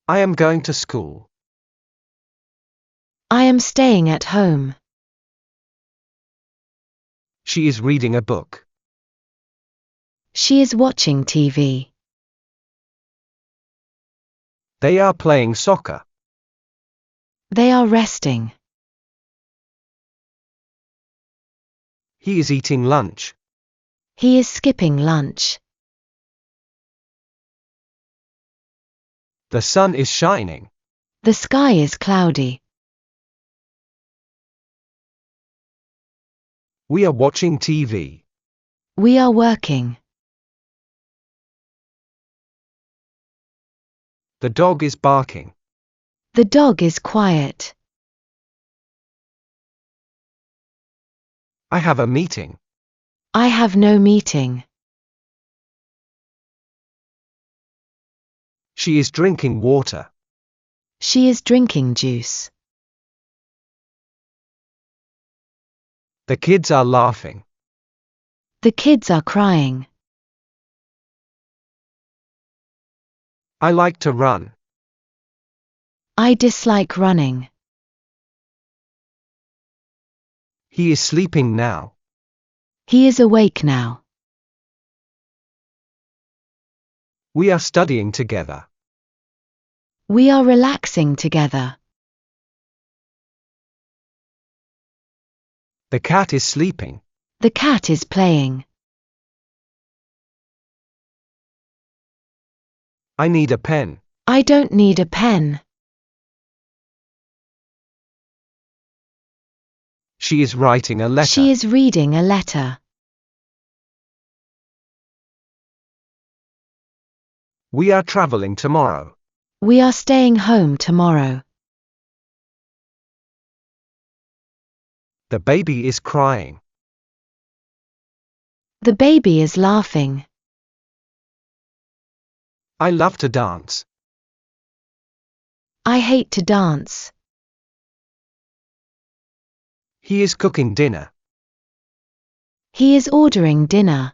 I am going to school. I am staying at home. She is reading a book. She is watching TV. They are playing soccer. They are resting. He is eating lunch. He is skipping lunch. The sun is shining. The sky is cloudy. We are watching TV. We are working. The dog is barking. The dog is quiet. I have a meeting. I have no meeting. She is drinking water. She is drinking juice. The kids are laughing. The kids are crying. I like to run. I dislike running. He is sleeping now. He is awake now. We are studying together. We are relaxing together. The cat is sleeping. The cat is playing. I need a pen. I don't need a pen. She is writing a letter. She is reading a letter. We are traveling tomorrow. We are staying home tomorrow. The baby is crying. The baby is laughing. I love to dance. I hate to dance. He is cooking dinner. He is ordering dinner.